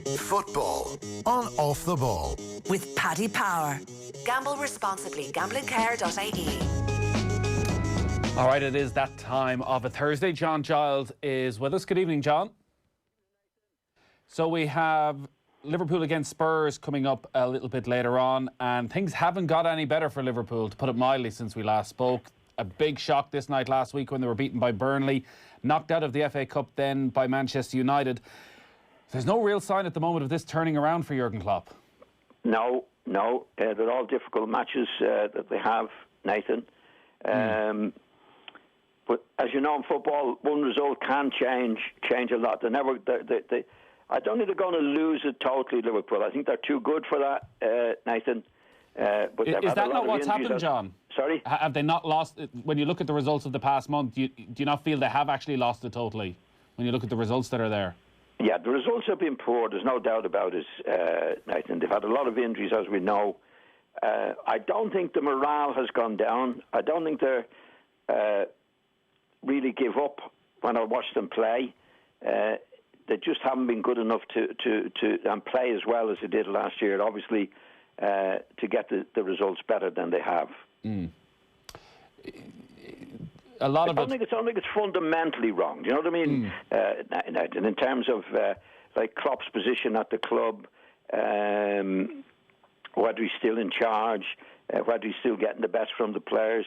Football on Off the Ball. With Paddy Power. Gamble responsibly. Gamblingcare.ie. All right, it is that time of a Thursday. John Giles is with us. Good evening, John. So we have Liverpool against Spurs coming up a little bit later on, and things haven't got any better for Liverpool, to put it mildly, since we last spoke. A big shock this night last week when they were beaten by Burnley, knocked out of the FA Cup then by Manchester United. There's no real sign at the moment of this turning around for Jurgen Klopp. No. They're all difficult matches that they have, Nathan. But as you know, in football, one result can change a lot. I don't think they're going to lose it totally, Liverpool. I think they're too good for that, Nathan. But is that not what's happened, John? Sorry? Have they not lost it? When you look at the results of the past month, do you not feel they have actually lost it totally when you look at the results that are there? Yeah, the results have been poor. There's no doubt about it, Nathan. They've had a lot of injuries, as we know. I don't think the morale has gone down. I don't think they really give up when I watch them play. They just haven't been good enough to and play as well as they did last year, obviously, to get the results better than they have. I don't think it's fundamentally wrong. Do you know what I mean? And in terms of like Klopp's position at the club, whether he's still in charge, whether he's still getting the best from the players,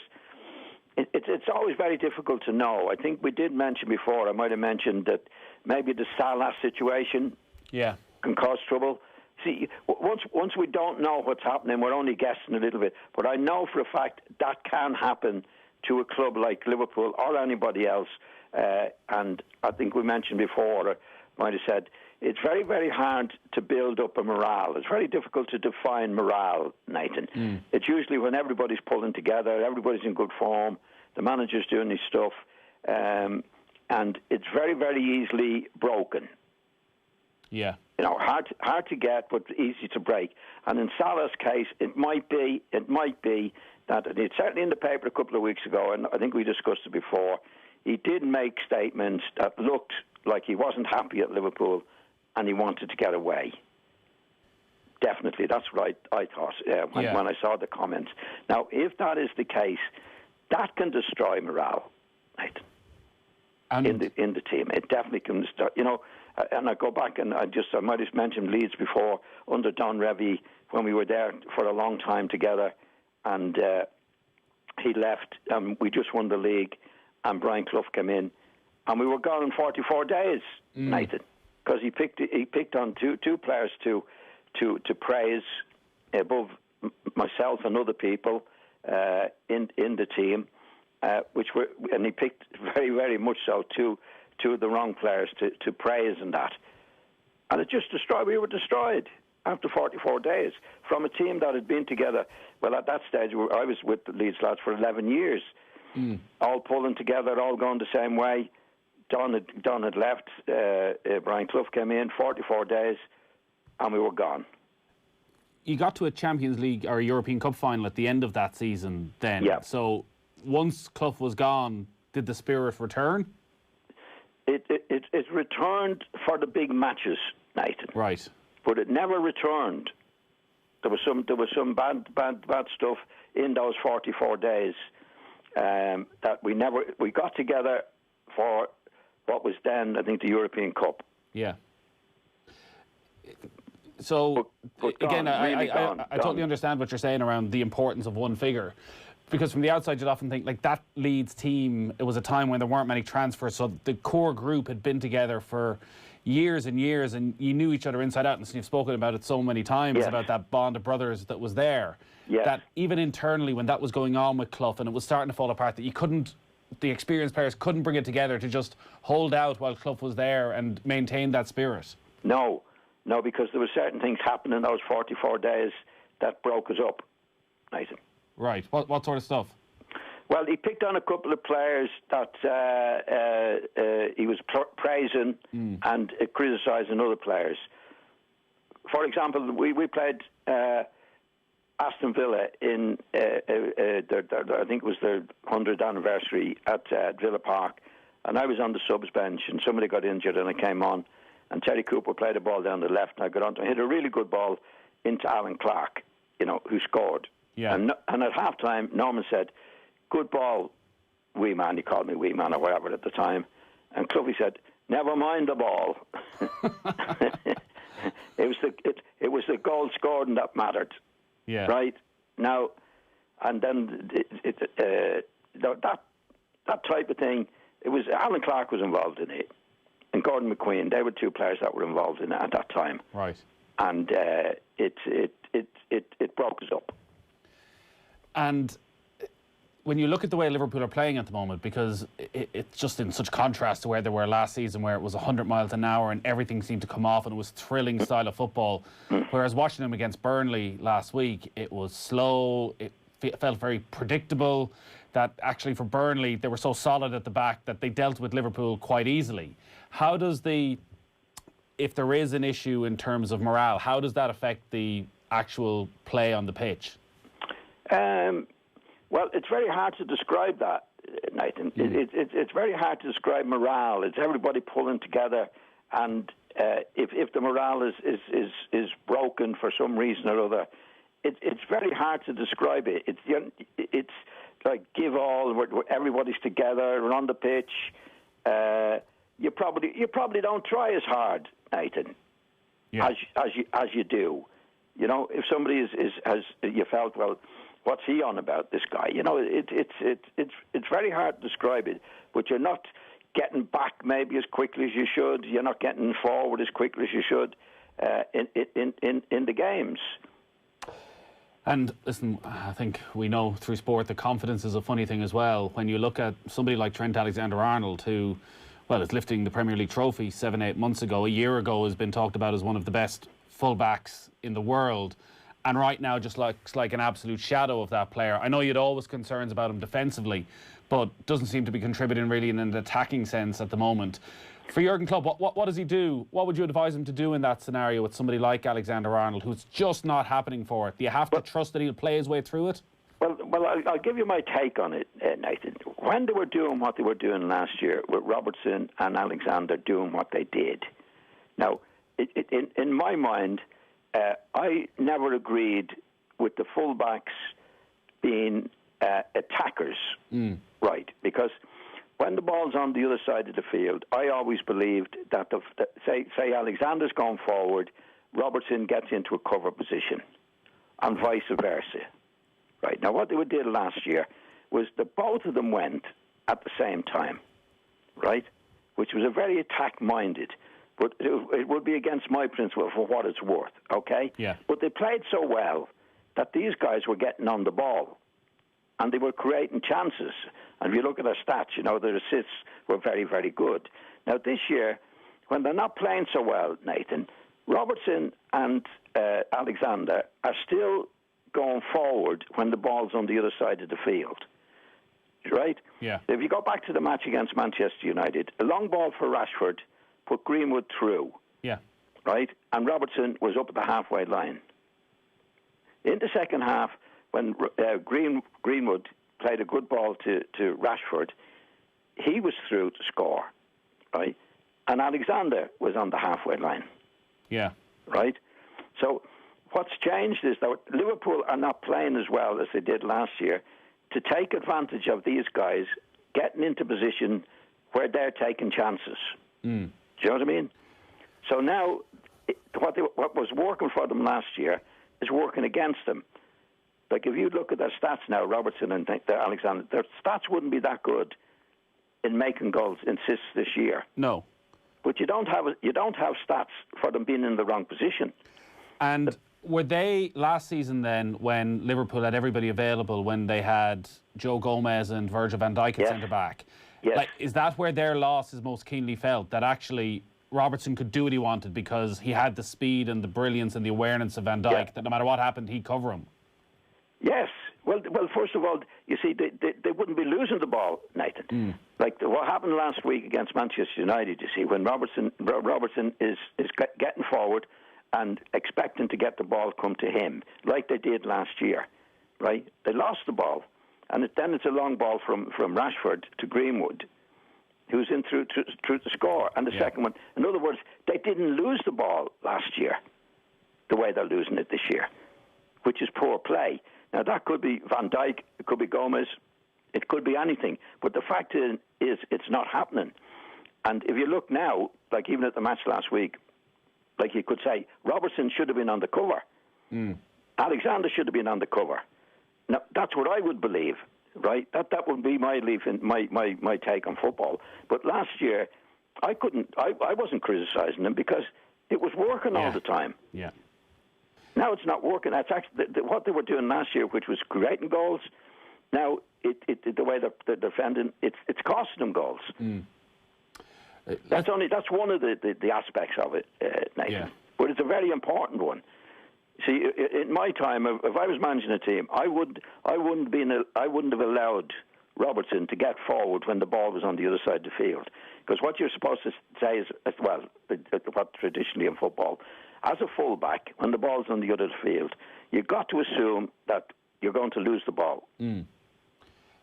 it's always very difficult to know. I think we did mention before, I might have mentioned that maybe the Salah situation can cause trouble. See, once we don't know what's happening, we're only guessing a little bit. But I know for a fact that can happen to a club like Liverpool or anybody else. And I think we mentioned before, or might have said, it's very, very hard to build up a morale. It's very difficult to define morale, Nathan. It's usually when everybody's pulling together, everybody's in good form, the manager's doing his stuff, and it's very, very easily broken. Yeah. You know, hard to get, but easy to break. And in Salah's case, it might be that it's certainly in the paper a couple of weeks ago, and I think we discussed it before. He did make statements that looked like he wasn't happy at Liverpool, and he wanted to get away. Definitely, that's what I thought when I saw the comments. Now, if that is the case, that can destroy morale, right? In the team, it definitely can destroy. You know. And I go back and I might have mentioned Leeds before under Don Revie when we were there for a long time together, and he left. We just won the league, and Brian Clough came in, and we were gone in 44 days, Nathan, because he picked on two players to praise above myself and other people in the team, and he picked very, very much so two of the wrong players to praise and that. And it just destroyed. We were destroyed after 44 days from a team that had been together. Well, at that stage, I was with the Leeds lads for 11 years, all pulling together, all going the same way. Don had left. Brian Clough came in, 44 days, and we were gone. You got to a Champions League or a European Cup final at the end of that season then. Yeah. So once Clough was gone, did the spirit return? It returned for the big matches, Nathan. Right. But it never returned. There was some bad stuff in those 44 days that we got together for what was then, I think, the European Cup. Yeah. So but again, really I totally understand what you're saying around the importance of one figure. Because from the outside, you'd often think, like, that Leeds team, it was a time when there weren't many transfers, so the core group had been together for years and years, and you knew each other inside out, and you've spoken about it so many times, about that bond of brothers that was there. Yes. That even internally, when that was going on with Clough, and it was starting to fall apart, that the experienced players couldn't bring it together to just hold out while Clough was there and maintain that spirit. No, because there were certain things happening in those 44 days that broke us up, Nathan. Right. What sort of stuff? Well, he picked on a couple of players that he was praising and criticising other players. For example, we played Aston Villa in, I think it was their 100th anniversary at Villa Park, and I was on the subs bench, and somebody got injured, and I came on, and Terry Cooper played the ball down the left, and I got on to hit a really good ball into Alan Clark, who scored. Yeah. And at half-time, Norman said, "Good ball, wee man." He called me wee man or whatever at the time. And Cluffy said, "Never mind the ball." It was the goal scored and that mattered. Yeah. Right? Now, and then that type of thing, it was Alan Clark was involved in it, and Gordon McQueen. They were two players that were involved in it at that time. Right. And it broke us up. And when you look at the way Liverpool are playing at the moment, because it's just in such contrast to where they were last season, where it was 100 miles an hour and everything seemed to come off and it was thrilling style of football. Whereas watching them against Burnley last week, it was slow, it felt very predictable, that actually for Burnley, they were so solid at the back that they dealt with Liverpool quite easily. How does if there is an issue in terms of morale, how does that affect the actual play on the pitch? Well, it's very hard to describe that, Nathan. It's very hard to describe morale. It's everybody pulling together, and if the morale is broken for some reason or other, it's very hard to describe it. It's like give all. Everybody's together. We're on the pitch. You probably don't try as hard, Nathan, as you do. If somebody has you felt, well, what's he on about, this guy? It's very hard to describe it, but you're not getting back maybe as quickly as you should. You're not getting forward as quickly as you should in the games. And listen, I think we know through sport that confidence is a funny thing as well. When you look at somebody like Trent Alexander-Arnold, who, well, is lifting the Premier League trophy 7-8 months ago, a year ago has been talked about as one of the best fullbacks in the world, and right now just looks like an absolute shadow of that player. I know you'd always concerns about him defensively, but doesn't seem to be contributing really in an attacking sense at the moment. For Jurgen Klopp, what does he do? What would you advise him to do in that scenario with somebody like Alexander-Arnold, who's just not happening for it? Do you have to trust that he'll play his way through it? Well, I'll give you my take on it, Nathan. When they were doing what they were doing last year, with Robertson and Alexander doing what they did, now, in my mind, I never agreed with the fullbacks being attackers, right? Because when the ball's on the other side of the field, I always believed that, say Alexander's gone forward, Robertson gets into a cover position, and vice versa. Right. Now, what they did last year was that both of them went at the same time, right? Which was a very attack-minded, but it would be against my principle for what it's worth, okay? Yeah. But they played so well that these guys were getting on the ball, and they were creating chances. And if you look at their stats, their assists were very, very good. Now, this year, when they're not playing so well, Nathan, Robertson and Alexander are still going forward when the ball's on the other side of the field, right? Yeah. If you go back to the match against Manchester United, a long ball for Rashford put Greenwood through, yeah, right? And Robertson was up at the halfway line. In the second half, when Greenwood played a good ball to Rashford, he was through to score, right? And Alexander was on the halfway line. Yeah. Right? So what's changed is that Liverpool are not playing as well as they did last year to take advantage of these guys getting into position where they're taking chances. Do you know what I mean? So now what was working for them last year is working against them. Like if you look at their stats now, Robertson and Alexander, their stats wouldn't be that good in making goals, assists this year. No. But you don't have stats for them being in the wrong position. And were they last season then, when Liverpool had everybody available, when they had Joe Gomez and Virgil van Dijk at centre back? Yes. Like, is that where their loss is most keenly felt? That actually Robertson could do what he wanted because he had the speed and the brilliance and the awareness of Van Dijk, that no matter what happened, he'd cover him. Yes. Well, first of all, you see, they wouldn't be losing the ball, Nathan. Like what happened last week against Manchester United, you see, when Robertson is getting forward and expecting to get the ball come to him, like they did last year, right? They lost the ball, and then it's a long ball from Rashford to Greenwood, who's in through to score, and the second one. In other words, they didn't lose the ball last year the way they're losing it this year, which is poor play. Now, that could be Van Dijk, it could be Gomez, it could be anything. But the fact is it's not happening. And if you look now, like even at the match last week, like you could say, Robertson should have been on the cover. Alexander should have been on the cover. Now, that's what I would believe, right? That would be my belief in my take on football. But last year, I wasn't criticising them because it was working all the time. Yeah. Now it's not working. That's actually what they were doing last year, which was creating goals. Now the way they're defending, it's costing them goals. That's one of the aspects of it, Nathan. Yeah. But it's a very important one. See, in my time, if I was managing a team, I wouldn't have allowed Robertson to get forward when the ball was on the other side of the field, because what you're supposed to say is, well, what traditionally in football, as a fullback, when the ball's on the other field, you've got to assume that you're going to lose the ball,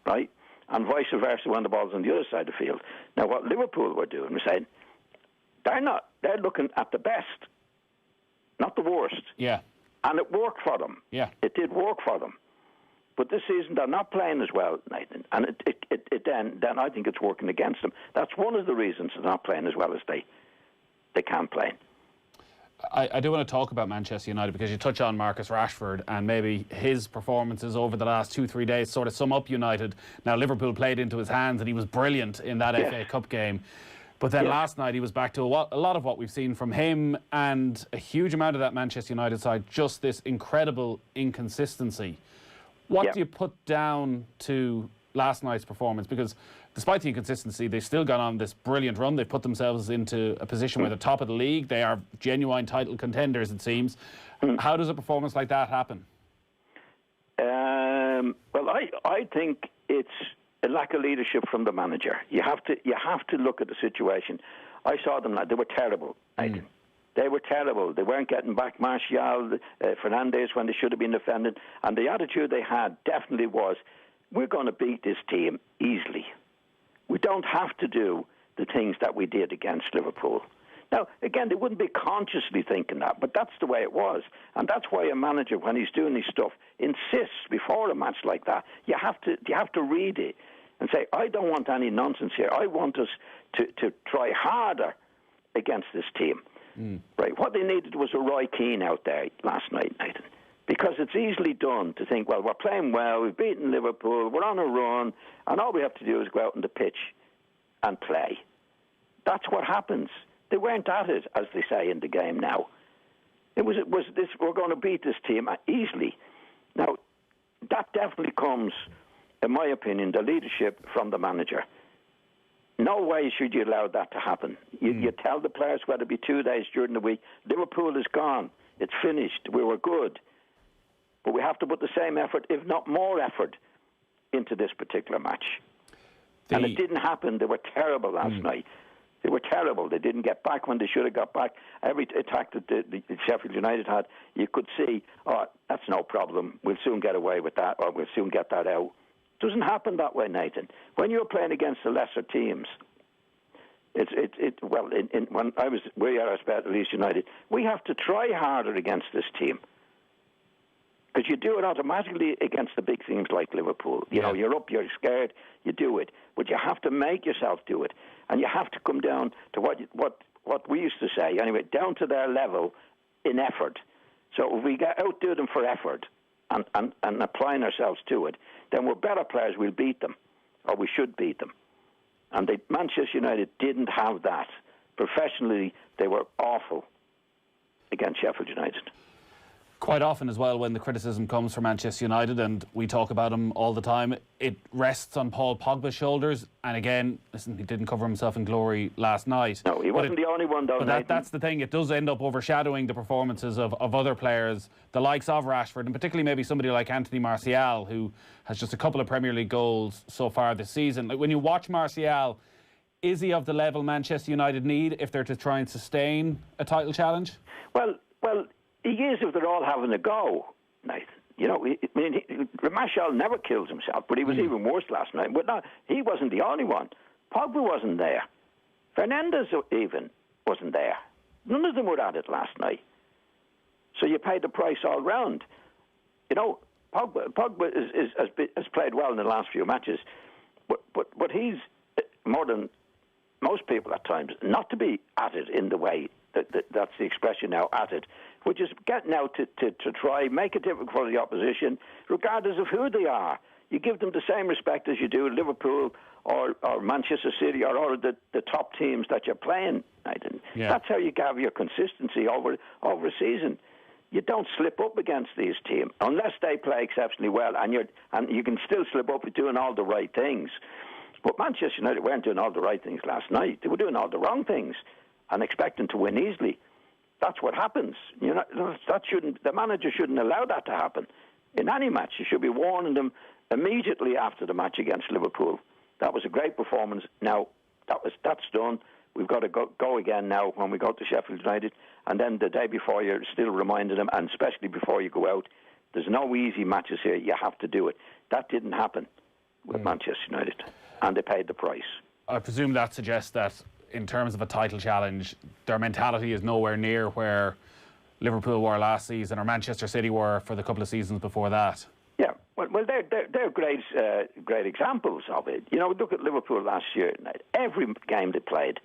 right? And vice versa when the ball's on the other side of the field. Now, what Liverpool were doing was saying they're looking at the best, not the worst. Yeah. And it worked for them. Yeah. It did work for them. But this season they're not playing as well, Nathan. And then I think it's working against them. That's one of the reasons they're not playing as well as they can play. I do want to talk about Manchester United because you touch on Marcus Rashford and maybe his performances over the last 2-3 days sort of sum up United. Now, Liverpool played into his hands and he was brilliant in that FA Cup game. But then last night he was back to a lot of what we've seen from him, and a huge amount of that Manchester United side, just this incredible inconsistency. What do you put down to last night's performance? Because despite the inconsistency, they've still gone on this brilliant run. They've put themselves into a position where they're top of the league. They are genuine title contenders, it seems. How does a performance like that happen? Well, I think it's a lack of leadership from the manager. You have to look at the situation. I saw them; they were terrible. They were terrible. They weren't getting back Martial, Fernandes when they should have been defended. And the attitude they had definitely was, we're going to beat this team easily. We don't have to do the things that we did against Liverpool. Now, again, they wouldn't be consciously thinking that, but that's the way it was. And that's why a manager, when he's doing his stuff, insists before a match like that, you have to read it and say, I don't want any nonsense here. I want us to try harder against this team. Right? What they needed was a Roy Keane out there last night, Nathan. Because it's easily done to think, well, we're playing well, we've beaten Liverpool, we're on a run, and all we have to do is go out on the pitch and play. That's what happens. They weren't at it, as they say in the game now. It was this, we're going to beat this team easily. Now, that definitely comes, in my opinion, the leadership from the manager. No way should you allow that to happen. You tell the players whether it be 2 days during the week, Liverpool is gone, it's finished, we were good. But we have to put the same effort, if not more effort, into this particular match. And it didn't happen. They were terrible last night. They were terrible. They didn't get back when they should have got back. Every attack that the Sheffield United had, you could see, oh, that's no problem. We'll soon get away with that, or we'll soon get that out. It doesn't happen that way, Nathan. When you're playing against the lesser teams, when we are at Leeds United, we have to try harder against this team. Because you do it automatically against the big teams like Liverpool. You know, you're up, you're scared, you do it. But you have to make yourself do it. And you have to come down to what we used to say, anyway, down to their level in effort. So if we outdo them for effort and applying ourselves to it, then we're better players, we'll beat them, or we should beat them. And Manchester United didn't have that. Professionally, they were awful against Sheffield United. Quite often as well, when the criticism comes from Manchester United, and we talk about him all the time, it rests on Paul Pogba's shoulders. And again, listen, he didn't cover himself in glory last night. No, he wasn't the only one, though. But that's the thing. It does end up overshadowing the performances of other players, the likes of Rashford, and particularly maybe somebody like Anthony Martial, who has just a couple of Premier League goals so far this season. Like, when you watch Martial, is he of the level Manchester United need if they're to try and sustain a title challenge? Well, he is if they're all having a go, Nathan. You know, Martial never kills himself, but he was even worse last night. But he wasn't the only one. Pogba wasn't there. Fernandes even wasn't there. None of them were at it last night. So you paid the price all round. You know, Pogba has played well in the last few matches, but he's more than most people at times not to be at it in the way that's the expression now, at it, which is getting out to try make it difficult for the opposition, regardless of who they are. You give them the same respect as you do Liverpool or Manchester City or all of the top teams that you're playing. Yeah. That's how you have your consistency over a season. You don't slip up against these teams unless they play exceptionally well, and you can still slip up with doing all the right things. But Manchester United weren't doing all the right things last night. They were doing all the wrong things and expecting to win easily. That's what happens. You know, the manager shouldn't allow that to happen in any match. You should be warning them immediately after the match against Liverpool. That was a great performance. Now that's done. We've got to go again now when we go to Sheffield United, and then the day before you're still reminding them, and especially before you go out, there's no easy matches here. You have to do it. That didn't happen with Manchester United, and they paid the price. I presume that suggests that in terms of a title challenge, their mentality is nowhere near where Liverpool were last season or Manchester City were for the couple of seasons before that. Yeah, well, they're great examples of it. You know, look at Liverpool last year. Every game they played,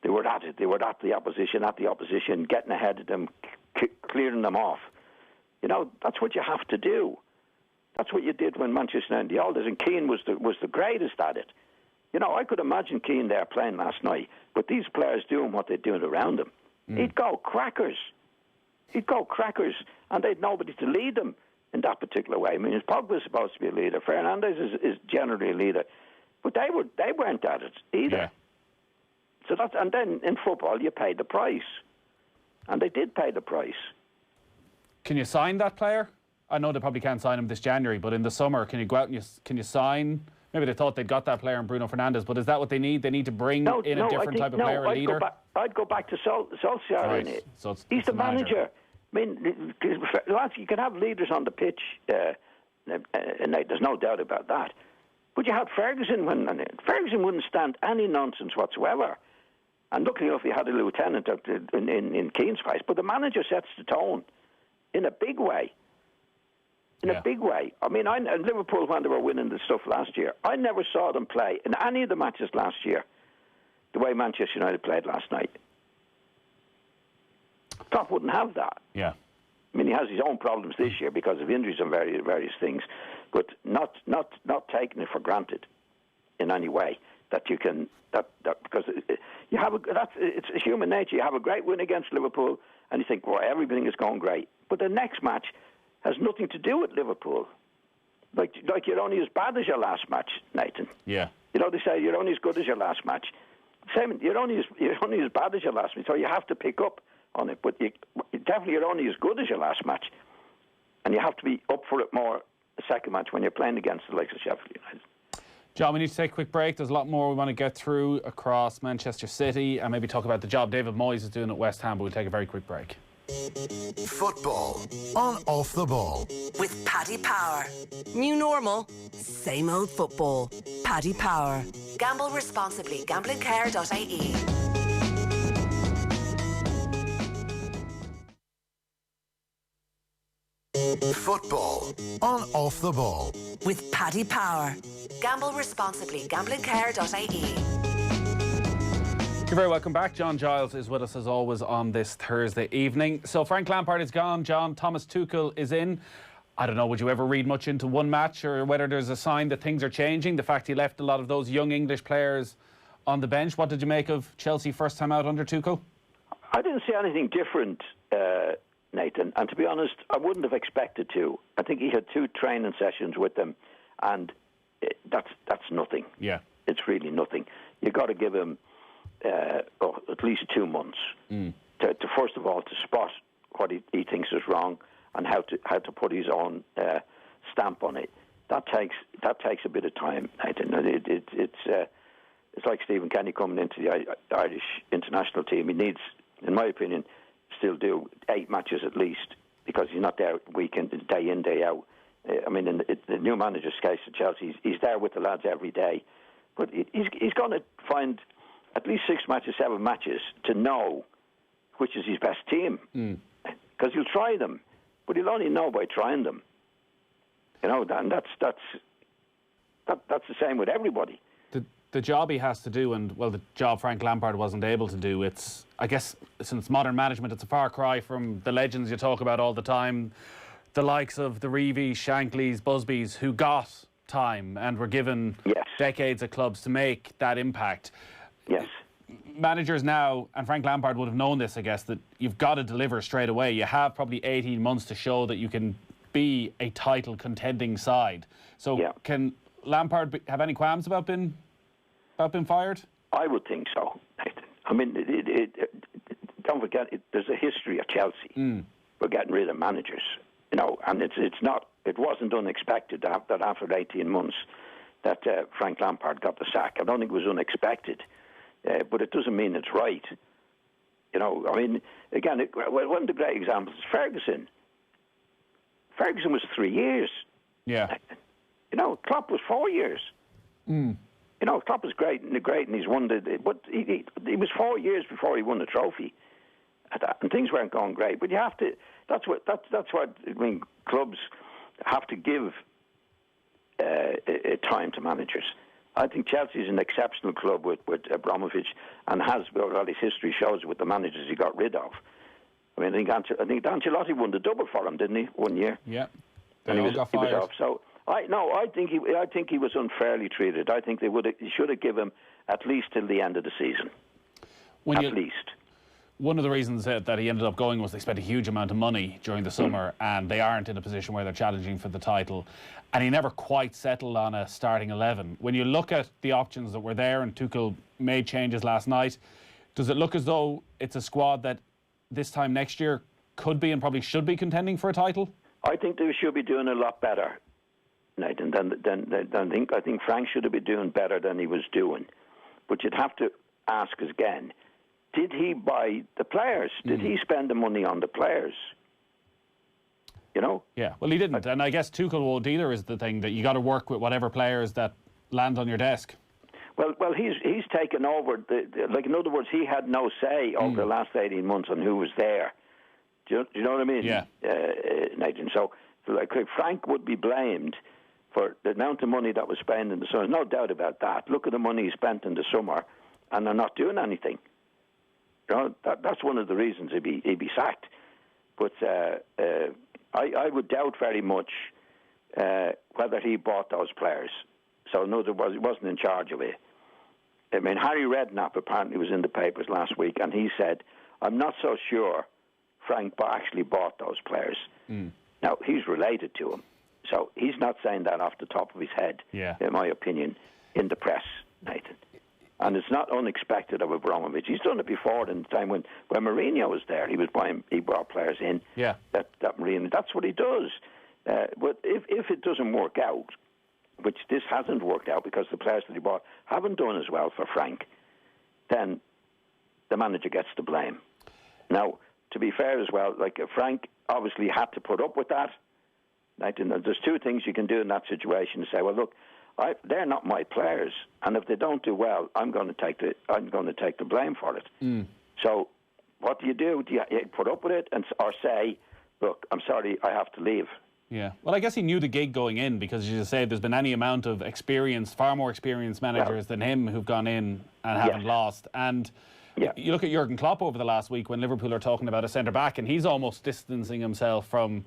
they were at it. They were at the opposition, getting ahead of them, clearing them off. You know, that's what you have to do. That's what you did when Manchester United the oldest, and Keane was the greatest at it. You know, I could imagine Keane there playing last night, but these players doing what they're doing around him. He'd go crackers, and they'd nobody to lead them in that particular way. I mean, Pogba's supposed to be a leader. Fernandes is generally a leader, but they weren't at it either. Yeah. So and then in football you pay the price, and they did pay the price. Can you sign that player? I know they probably can't sign him this January, but in the summer, can you go out and can you sign? Maybe they thought they'd got that player in Bruno Fernandes, but is that what they need? They need to bring in a different type of player, a leader? I'd go back to Solskjaer. Right. So he's the manager. I mean, you can have leaders on the pitch, and there's no doubt about that. But you had Ferguson Ferguson wouldn't stand any nonsense whatsoever. And luckily enough, he had a lieutenant in Keane's place. But the manager sets the tone in a big way. A big way. I mean, Liverpool, when they were winning the stuff last year, I never saw them play in any of the matches last year the way Manchester United played last night. Klopp wouldn't have that. Yeah. I mean, he has his own problems this year because of injuries and various things, but not taking it for granted in any way that you can because you have it's human nature. You have a great win against Liverpool, and you think, well, everything is going great, but the next match has nothing to do with Liverpool. Like you're only as bad as your last match, Nathan. Yeah. You know, they say you're only as good as your last match. Same, you're only as bad as your last match, so you have to pick up on it. But you're only as good as your last match, and you have to be up for it more the second match when you're playing against the likes of Sheffield United. John, we need to take a quick break. There's a lot more we want to get through across Manchester City and maybe talk about the job David Moyes is doing at West Ham, but we'll take a very quick break. Football on Off the Ball with Paddy Power. New normal, same old football. Paddy Power. Gamble responsibly. Gamblingcare.ie. Football on Off the Ball with Paddy Power. Gamble responsibly. Gamblingcare.ie. You're very welcome back. John Giles is with us as always on this Thursday evening. So Frank Lampard is gone. John, Thomas Tuchel is in. I don't know, would you ever read much into one match or whether there's a sign that things are changing? The fact he left a lot of those young English players on the bench. What did you make of Chelsea first time out under Tuchel? I didn't see anything different, Nathan. And to be honest, I wouldn't have expected to. I think he had 2 training sessions with them, and that's nothing. Yeah. It's really nothing. You've got to give him at least 2 months to first of all to spot what he thinks is wrong and how to put his own stamp on it. That takes a bit of time. It's like Stephen Kenny coming into the Irish international team. He needs, in my opinion, still do 8 matches at least because he's not there day in, day out. I mean, in the new manager's case at Chelsea, he's there with the lads every day. But he's going to find at least 6 matches, 7 matches to know which is his best team. Because he'll try them, but he'll only know by trying them. You know, and that's the same with everybody. The job he has to do, and well, the job Frank Lampard wasn't able to do, it's, I guess, since modern management, it's a far cry from the legends you talk about all the time, the likes of the Reeves, Shankleys, Busbys, who got time and were given decades of clubs to make that impact. Yes. Managers now, and Frank Lampard would have known this, I guess, that you've got to deliver straight away. You have probably 18 months to show that you can be a title contending side. So can Lampard have any qualms about being fired? I would think so, Nathan. I mean, don't forget, there's a history of Chelsea for getting rid of managers, you know, and it wasn't unexpected that after 18 months that Frank Lampard got the sack. I don't think it was unexpected, but it doesn't mean it's right. You know, I mean, again, one of the great examples is Ferguson. Ferguson was 3 years. Yeah. You know, Klopp was 4 years. You know, Klopp was great, and he's won but he was 4 years before he won the trophy, and things weren't going great. But you have to. That's what I mean. Clubs have to give time to managers. I think Chelsea is an exceptional club with Abramovich, and has, well, his history shows with the managers he got rid of. I mean, I think Ancelotti won the double for him, didn't he? 1 year. Yeah. And he got fired. Off. So I think he was unfairly treated. I think they should have given him at least till the end of the season. At least. One of the reasons that he ended up going was they spent a huge amount of money during the summer, and they aren't in a position where they're challenging for the title. And he never quite settled on a starting 11. When you look at the options that were there, and Tuchel made changes last night, does it look as though it's a squad that this time next year could be and probably should be contending for a title? I think they should be doing a lot better, Nathan. I think Frank should have been doing better than he was doing. But you'd have to ask us again, did he buy the players? Did he spend the money on the players? You know? Yeah, well, he didn't. And I guess Tuchel won't either, is the thing, that you got to work with whatever players that land on your desk. Well, he's taken over. Like, in other words, he had no say over the last 18 months on who was there. Do you know what I mean? Yeah. Nathan. So, like, Frank would be blamed for the amount of money that was spent in the summer. No doubt about that. Look at the money he spent in the summer, and they're not doing anything. You know, that's one of the reasons he'd be sacked. But I would doubt very much whether he bought those players. So, in other words, he wasn't in charge of it. I mean, Harry Redknapp apparently was in the papers last week, and he said, I'm not so sure Frank actually bought those players. Now, he's related to him, so he's not saying that off the top of his head, in my opinion, in the press, Nathan. And it's not unexpected of Abramovich. He's done it before in the time when Mourinho was there. He brought players in. Yeah. That Mourinho, that's what he does. But if it doesn't work out, which this hasn't worked out because the players that he bought haven't done as well for Frank, then the manager gets the blame. Now, to be fair as well, like, Frank obviously had to put up with that. There's two things you can do in that situation to say, well, look, they're not my players, and if they don't do well, I'm going to take the blame for it. So, what do? Do you put up with it or say, look, I'm sorry, I have to leave? Yeah. Well, I guess he knew the gig going in, because, as you say, there's been any amount of far more experienced managers than him who've gone in and haven't lost. And you look at Jurgen Klopp over the last week when Liverpool are talking about a centre-back, and he's almost distancing himself from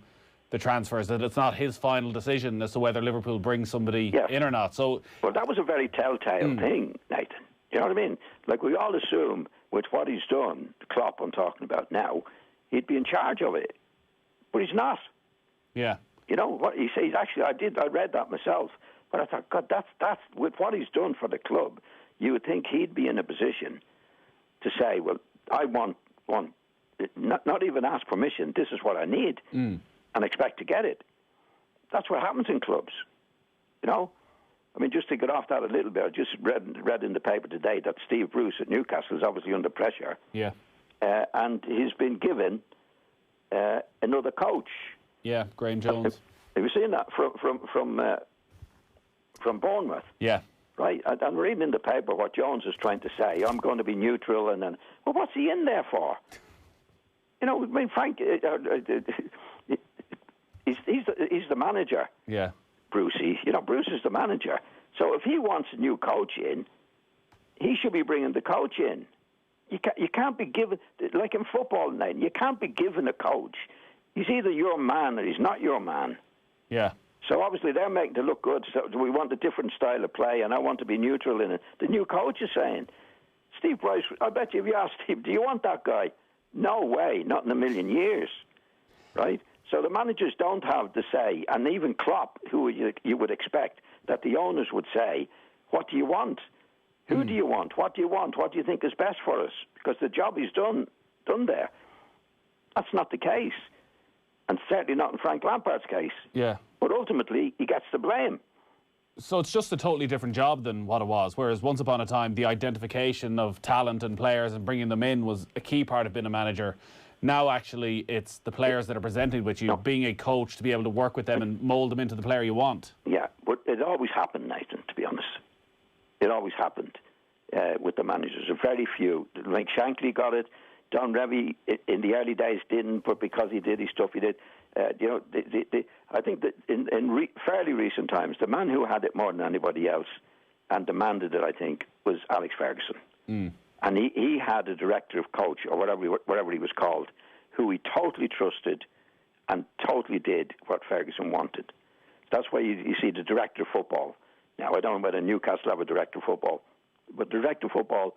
the transfers, that it's not his final decision as to whether Liverpool brings somebody in or not. So, well, that was a very telltale thing, Nathan. You know what I mean? Like, we all assume with what he's done, Klopp I'm talking about now, he'd be in charge of it. But he's not. Yeah. You know what he says? Actually, I read that myself, but I thought, God, that's with what he's done for the club. You would think he'd be in a position to say, well, I want not even ask permission. This is what I need, and expect to get it. That's what happens in clubs. You know, I mean, just to get off that a little bit, I just read in the paper today that Steve Bruce at Newcastle is obviously under pressure. Yeah, and he's been given another coach. Yeah, Graham Jones. Have you seen that from Bournemouth? Yeah. right? I'm reading in the paper what Jones is trying to say. I'm going to be neutral, and then, well, what's he in there for? You know, I mean, Frank, he's the manager. Yeah. Brucey. You know, Bruce is the manager. So if he wants a new coach in, he should be bringing the coach in. You can't be given, like in football, Nathan, you can't be given a coach. He's either your man or he's not your man. Yeah. So obviously they're making it look good. So we want a different style of play, and I want to be neutral in it. The new coach is saying, Steve Bryce, I bet you if you ask Steve, do you want that guy? No way, not in a million years, right? So the managers don't have the say, and even Klopp, who you would expect that the owners would say, what do you want? Who do you want? What do you want? What do you think is best for us? Because the job is done there. That's not the case. And certainly not in Frank Lampard's case. Yeah. But ultimately, he gets the blame. So it's just a totally different job than what it was. Whereas once upon a time, the identification of talent and players and bringing them in was a key part of being a manager. Now, actually, it's the players that are presented with you, being a coach, to be able to work with them and mould them into the player you want. Yeah, but it always happened, Nathan, to be honest. It always happened with the managers. Very few. Like Shankly got it. Don Revie in the early days didn't, but because he did his stuff, he did. I think that in fairly recent times, the man who had it more than anybody else and demanded it, I think, was Alex Ferguson. And he had a director of coach, or whatever he was called, who he totally trusted and totally did what Ferguson wanted. That's why you see the director of football. Now, I don't know whether Newcastle have a director of football, but the director of football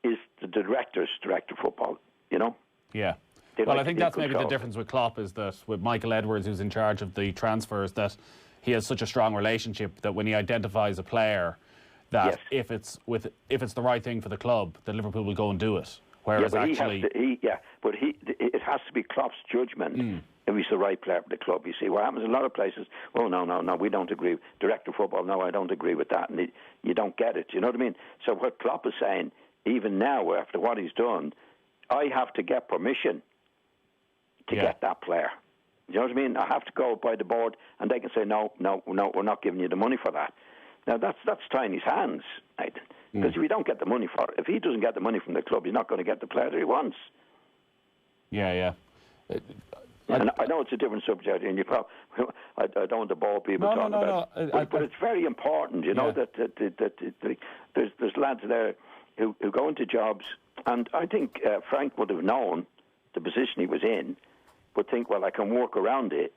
is the director's director of football, you know? Yeah. Well, I think that's maybe the difference with Klopp, is that with Michael Edwards, who's in charge of the transfers, that he has such a strong relationship that when he identifies a player, that if it's the right thing for the club, that Liverpool will go and do it. Whereas it has to be Klopp's judgment if he's the right player for the club. You see, what happens in a lot of places, oh, no, we don't agree. Director of football, no, I don't agree with that. And you don't get it, you know what I mean? So what Klopp is saying, even now, after what he's done, I have to get permission to get that player. You know what I mean? I have to go by the board, and they can say, no, we're not giving you the money for that. Now, that's tying his hands, Nathan. Because if you don't get the money for it, if he doesn't get the money from the club, he's not going to get the player that he wants. Yeah. And I know it's a different subject, and I don't want to bore people talking about it. But it's very important, you know, that there's lads there who go into jobs, and I think Frank would have known the position he was in, would think, well, I can work around it,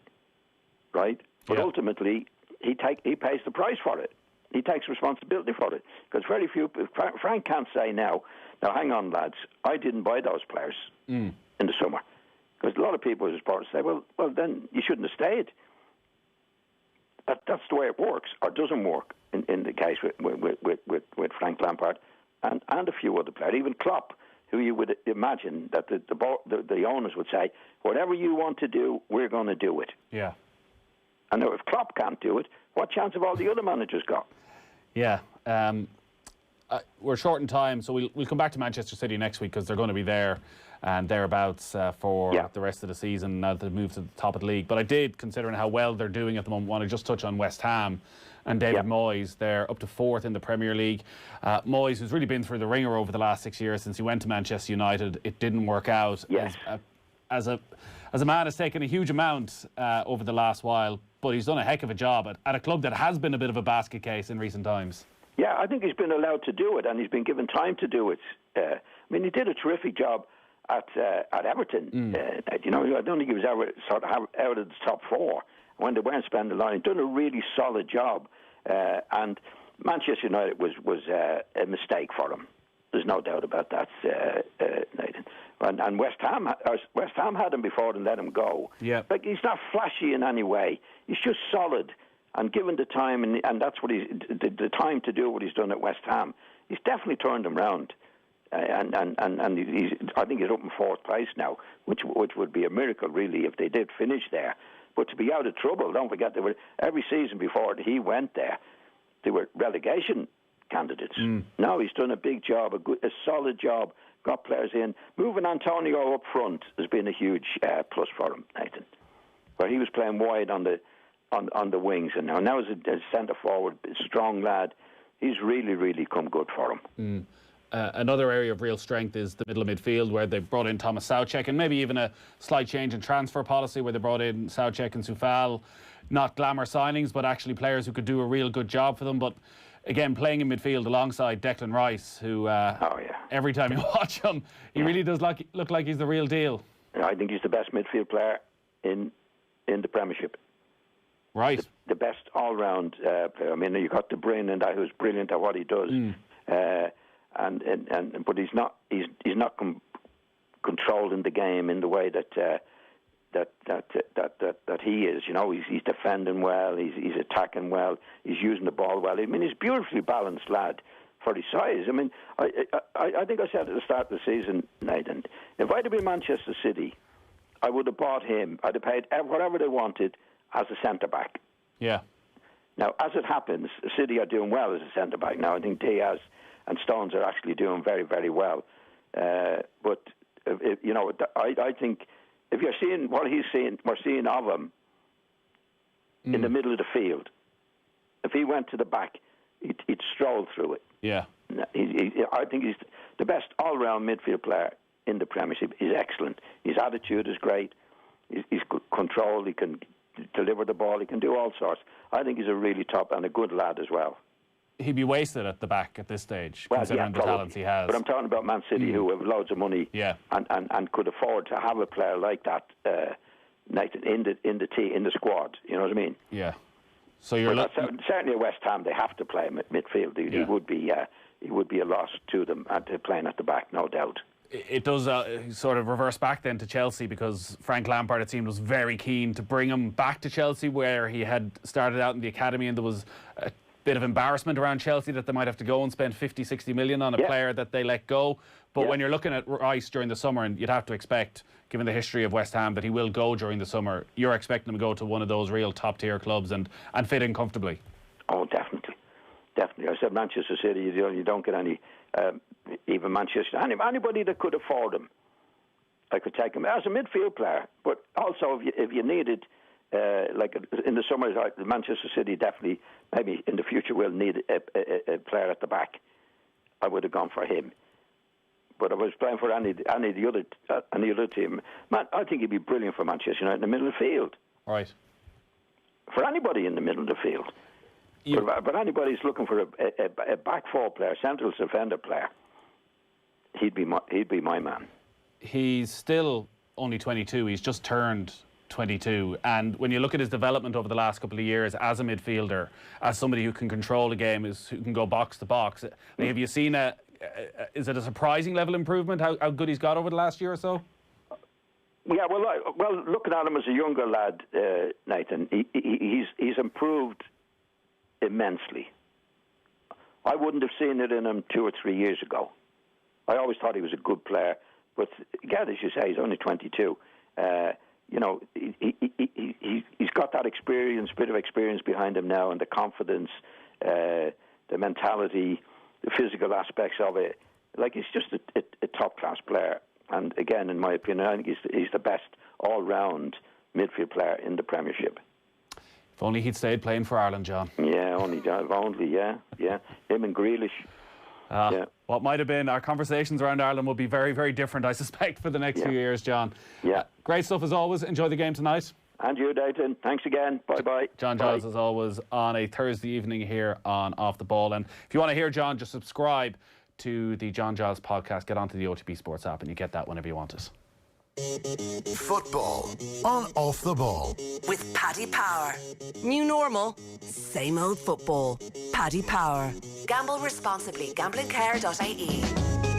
right? But ultimately, he pays the price for it. He takes responsibility for it. Because very few... Frank can't say now, hang on, lads, I didn't buy those players in the summer. Because a lot of people in sports say, well, then you shouldn't have stayed. That's the way it works, or doesn't work in the case with Frank Lampard and a few other players. Even Klopp, who you would imagine that the owners would say, whatever you want to do, we're going to do it. Yeah. And now if Klopp can't do it, what chance have all the other managers got? Yeah. We're short in time, so we'll come back to Manchester City next week, because they're going to be there and thereabouts for the rest of the season now that they've moved to the top of the league. But I did, considering how well they're doing at the moment, want to just touch on West Ham and David Moyes. They're up to 4th in the Premier League. Moyes, who's really been through the ringer over the last 6 years since he went to Manchester United, it didn't work out. As a man has taken a huge amount over the last while, but he's done a heck of a job at a club that has been a bit of a basket case in recent times. Yeah, I think he's been allowed to do it, and he's been given time to do it. I mean, he did a terrific job at Everton. You know, I don't think he was ever sort of out of the top 4 when they weren't spending the line. He's done a really solid job, and Manchester United was a mistake for him. There's no doubt about that, Nathan. And West Ham had him before and let him go. Yeah, like, he's not flashy in any way. He's just solid. And given the time, and that's what the time to do what he's done at West Ham, he's definitely turned them round. I think he's up in 4th place now, which would be a miracle, really, if they did finish there. But to be out of trouble, don't forget, they were every season before he went there, they were relegation candidates. Now he's done a big job, a solid job, got players in. Moving Antonio up front has been a huge plus for him, Nathan, where he was playing wide on the wings, and now as a centre forward, strong lad, he's really, really come good for him. Another area of real strength is the middle of midfield, where they've brought in Thomas Soucek, and maybe even a slight change in transfer policy where they brought in Soucek and Soufal. Not glamour signings, but actually players who could do a real good job for them. But again, playing in midfield alongside Declan Rice, who every time you watch him, he really does look like he's the real deal. I think he's the best midfield player in the Premiership. Right. The best all-round player. I mean, you got De Bruyne and that, who's brilliant at what he does. But he's not controlling the game in the way that he is. You know, he's defending well, he's attacking well, he's using the ball well. I mean, he's a beautifully balanced lad for his size. I mean, I think I said at the start of the season, Nathan, if I'd have been Manchester City, I would have bought him. I'd have paid whatever they wanted as a centre back. Yeah. Now, as it happens, City are doing well as a centre back now. I think Diaz and Stones are actually doing very, very well. But I think if you're seeing what we're seeing of him in the middle of the field. If he went to the back, he'd stroll through it. Yeah. I think he's the best all-round midfield player in the Premiership. He's excellent. His attitude is great. He's good control. He can deliver the ball. He can do all sorts. I think he's a really top and a good lad as well. He'd be wasted at the back at this stage, considering the talents he has. But I'm talking about Man City, who have loads of money, yeah, and could afford to have a player like that, Nathan, in the squad. You know what I mean? Yeah. So you're certainly at West Ham, they have to play him at midfield. He would be a loss to them playing at the back, no doubt. It does sort of reverse back then to Chelsea, because Frank Lampard, it seemed, was very keen to bring him back to Chelsea, where he had started out in the academy, and there was a bit of embarrassment around Chelsea that they might have to go and spend 50-60 million on a player that they let go. But when you're looking at Rice during the summer, and you'd have to expect, given the history of West Ham, that he will go during the summer, you're expecting him to go to one of those real top-tier clubs and fit in comfortably. Oh, definitely. Definitely. I said Manchester City, you don't get any, even Manchester, anybody that could afford him, I could take him as a midfield player. But also, if you needed, like in the summer, Manchester City definitely, maybe in the future, will need a player at the back. I would have gone for him. But I was playing for any of the other team. Man, I think he'd be brilliant for Manchester United in the middle of the field. Right. For anybody in the middle of the field. But anybody's looking for a back four player, central defender player, he'd be my man. He's still only 22. He's just turned 22. And when you look at his development over the last couple of years as a midfielder, as somebody who can control a game, who can go box to box, have you seen is it a surprising level improvement, how good he's got over the last year or so? Yeah, well, looking at him as a younger lad, Nathan, he's improved immensely. I wouldn't have seen it in him 2 or 3 years ago. I always thought he was a good player, but again, as you say, he's only 22. He's got that bit of experience behind him now, and the confidence, the mentality, the physical aspects of it. Like, he's just a top-class player. And again, in my opinion, I think he's the best all-round midfield player in the Premiership. If only he'd stayed playing for Ireland, John. Yeah, only, yeah. Him and Grealish. What might have been our conversations around Ireland will be very, very different, I suspect, for the next few years, John. Yeah. Great stuff as always. Enjoy the game tonight. And you, Dayton. Thanks again. Bye-bye. John Giles, as always, on a Thursday evening here on Off the Ball. And if you want to hear John, just subscribe to the John Giles podcast. Get onto the OTB Sports app and you get that whenever you want it. Football on Off the Ball. With Paddy Power. New normal, same old football. Paddy Power. Gamble responsibly. Gamblingcare.ie.